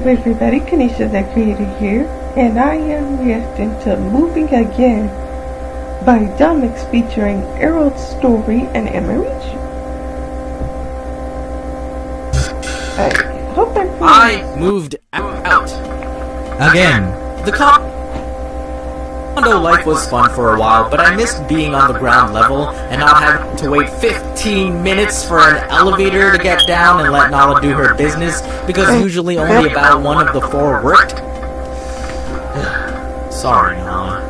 everybody, Kanisha the Creator here, and I am reacting to Moving Again by Domics featuring eroldstory and emirichu. I hope I moved out. Again. The condo life was fun for a while, but I missed being on the ground level and not having to wait 15 minutes for an elevator to get down and let Nala do her business, because usually only about one of the four worked. Sorry, Nala.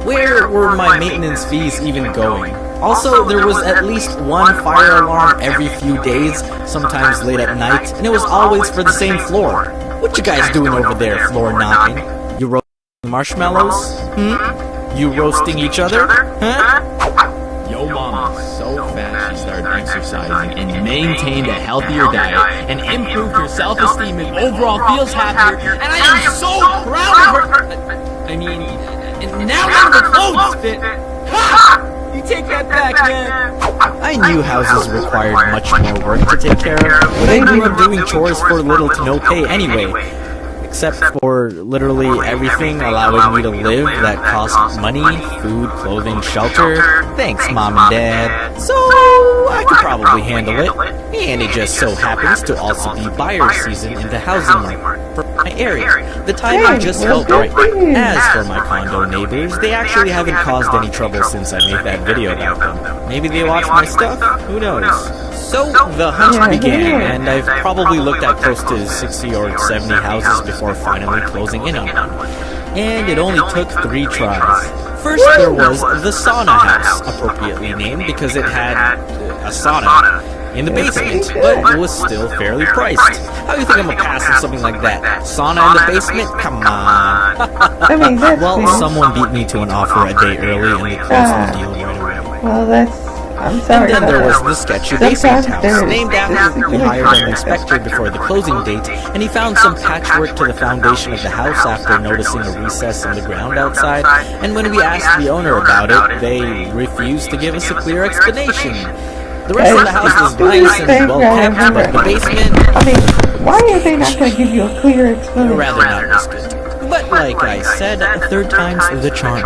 Where were my maintenance fees even going? Also, there was at least one fire alarm every few days, sometimes late at night, and it was always for the same floor. What you guys doing over there, floor knocking? You roasting marshmallows? You roasting each other? Huh? Yo mama's so fat she started exercising and maintained a healthier diet and improved her self-esteem and overall feels happier, and I am so proud of her. I mean, and now none of the clothes fit. Ha! You take that back, man. I knew houses required much more work to take care of, but I grew up doing chores for little to no pay anyway. Except for literally everything allowing me to live that costs money, food, clothing, shelter. Thanks, Mom and Dad. So, I could probably handle it. And it just so happens to also be buyer season in the housing market for my area. The timing just felt right. As for my condo neighbors, they actually haven't caused any trouble since I made that video about them. Maybe they watch my stuff? Who knows? So, the hunt began, and I've probably looked at close to 60 or 70 houses before finally closing in on one. And it only took 3 tries. First, there was the sauna house, appropriately named because it had a sauna in the basement, but it was still fairly priced. How do you think I'm gonna pass on something like that? Sauna in the basement? Come on. Well, someone beat me to an offer a day early, and they closed the deal right away. Well, I'm sorry. And then there was the sketchy basement house, named after we hired an inspector before the closing date, and he found some patchwork to the foundation of the house after noticing a recess in the ground outside, and when we asked the owner about it, they refused to give us a clear explanation. The rest of the house was nice and well kept, but the basement... I mean, why are they not going to give you a clear explanation? Rather not risk it. But like I said, third time's the charm.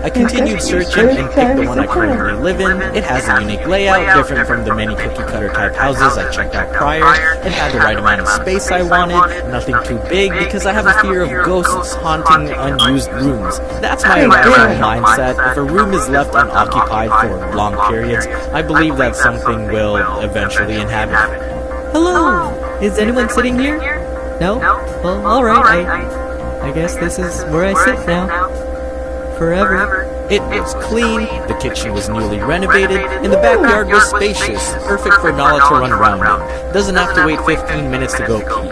I continued searching and picked the one I currently live in. It has a unique layout, different from the many cookie-cutter type houses I checked out prior. It had the right amount of space I wanted, nothing too big, because I have a fear of ghosts haunting unused rooms. That's my original mindset. If a room is left unoccupied for long periods, I believe that something will eventually inhabit it. Hello! Is anyone sitting here? No? Well, alright, I guess this is where I sit now. Forever. It was clean, the kitchen was newly renovated, and the backyard was spacious, perfect for Nala to run around in. Doesn't have to wait 15 minutes to go pee.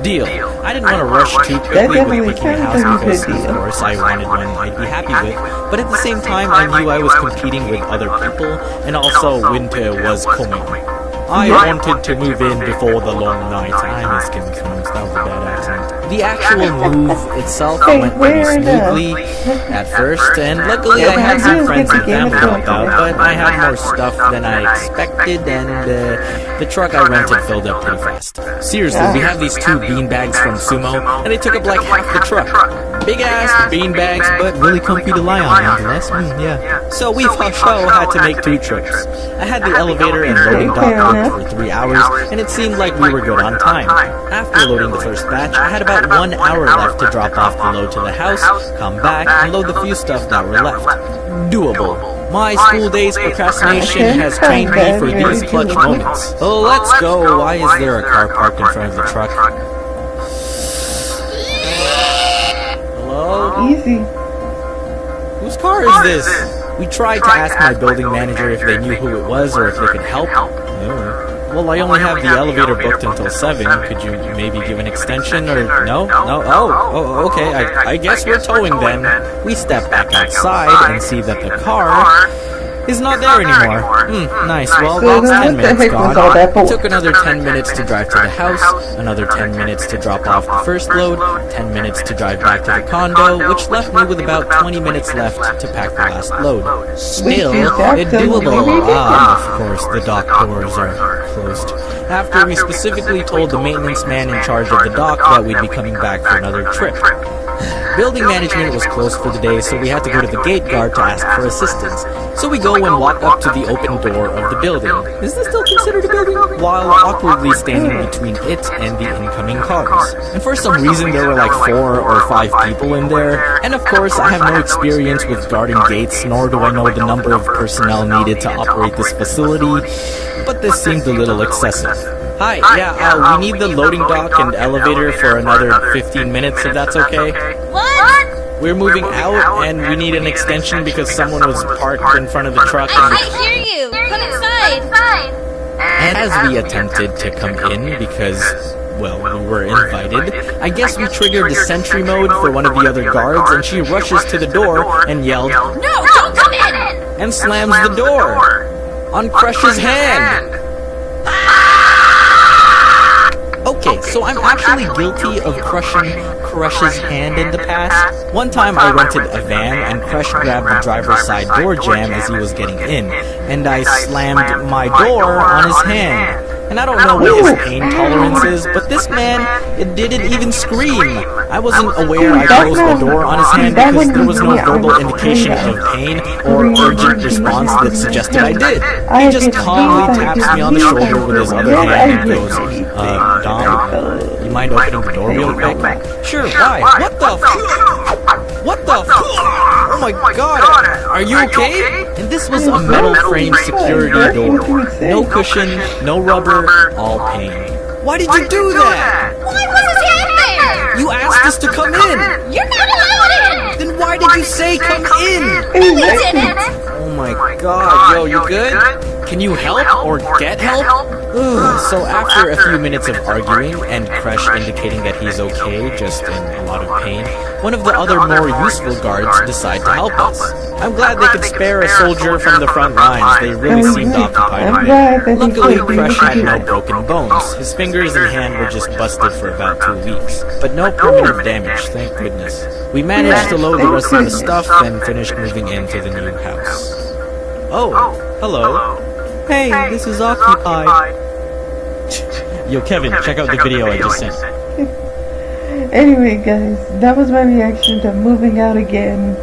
Deal. I didn't want to rush too quickly with picking a house because, of course, I wanted one I'd be happy with, but at the same time, I knew I was competing with other people, and also winter was coming. I wanted to move in before the long night. I was confused. That was a bad accent. The actual move itself went pretty smoothly at first, and luckily I had some friends and family help out, but I had more stuff than I expected, and the truck I rented filled up pretty fast. Seriously, we have these 2 beanbags from Sumo, and they took up like half the truck. Big ass beanbags, but really comfy to lie on nonetheless. Yeah. So we for sure had to make 2 trips. I had the elevator and loading dock worked for 3 hours, and it seemed like we were good on time. After loading the first batch, I had about 1 hour left to drop off the load to the house, come back, and load the few stuff that were left. Doable. My school days procrastination has trained me for these clutch moments. Oh, let's go. Why is there a car parked in front of the truck? Hello? Easy. Whose car is this? We tried to ask my building manager if they knew who it was or if they could help. Well, I only have the elevator booked until 7. Could you maybe give an extension or no? No? Oh, okay. I guess we're towing then. We step back outside and see that the car He's not there anymore. Nice. Well, So that's 10 then what the minutes heck was all that gone. for? Took another 10 minutes to drive to the house, another 10 minutes to drop off the first load, 10 minutes to drive back to the condo, which left me with about 20 minutes left to pack the last load. Still, it's doable. Of course, the dock doors are closed. After we specifically told the maintenance man in charge of the dock that we'd be coming back for another trip. Building management was closed for the day, so we had to go to the gate guard to ask for assistance. So we go and walk up to the open door of the building. Is this still considered a building? While awkwardly standing between it and the incoming cars. And for some reason there were like 4 or 5 people in there. And of course I have no experience with guarding gates, nor do I know the number of personnel needed to operate this facility. But this seemed a little excessive. Hi, yeah, we need the loading dock and elevator for another 15 minutes if that's okay. What? We're moving out and we need an extension because someone was parked in front of the truck. I hear you. Come inside. And as we attempted to come in because, well, we were invited, I guess we triggered the sentry mode for one of the other guards and she rushes to the door and yelled, No, don't come in. and slams the door on Crush's hand. Okay, so I'm actually guilty of crushing Crush's hand in the past. One time I rented a van and Crush grabbed the driver's side door jamb as he was getting in, and I slammed my door on his hand. And I don't know what his pain tolerance is, but this man, it didn't even scream. I wasn't aware I closed the door on his hand because there was no verbal indication of pain or urgent response that suggested I did. He just calmly taps me on the shoulder with his other hand and goes, Dom, you mind opening the door real quick? Sure, why? What the Oh my god, are you okay? And this was a metal frame security door. No cushion, no rubber, all pain. Why did you do that? Why was his hand there? You asked us to come in. You're not allowed in. Then why did you say come in? You didn't. Oh my god, yo, you good? Can you help or get help? So after a few minutes of arguing and Crush indicating that he's okay, just in a lot of pain, one of the other more useful guards decide to help us. I'm glad they could spare a soldier from the front lines. They really seemed occupied. Luckily, Crush had no broken bones. His fingers and hand were just busted for about 2 weeks, but no permanent damage, thank goodness. We managed to load the rest of the stuff and finished moving into the new house. Oh, hello. Hey, this is occupied. Yo, Kevin, check out the video I just sent. Anyway, guys, that was my reaction to Moving Out Again,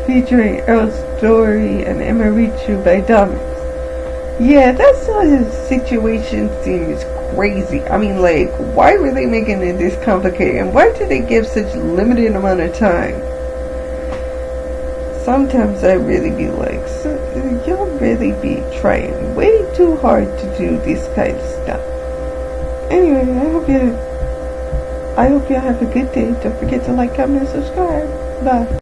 featuring eroldstory and emirichu by domics. Yeah, that sort of situation seems crazy. I mean, like, why were they making it this complicated? And why did they give such limited amount of time? Sometimes I really be like, y'all really be trying way too hard to do this kind of stuff. Anyway, I hope y'all have a good day. Don't forget to like, comment, and subscribe. Bye.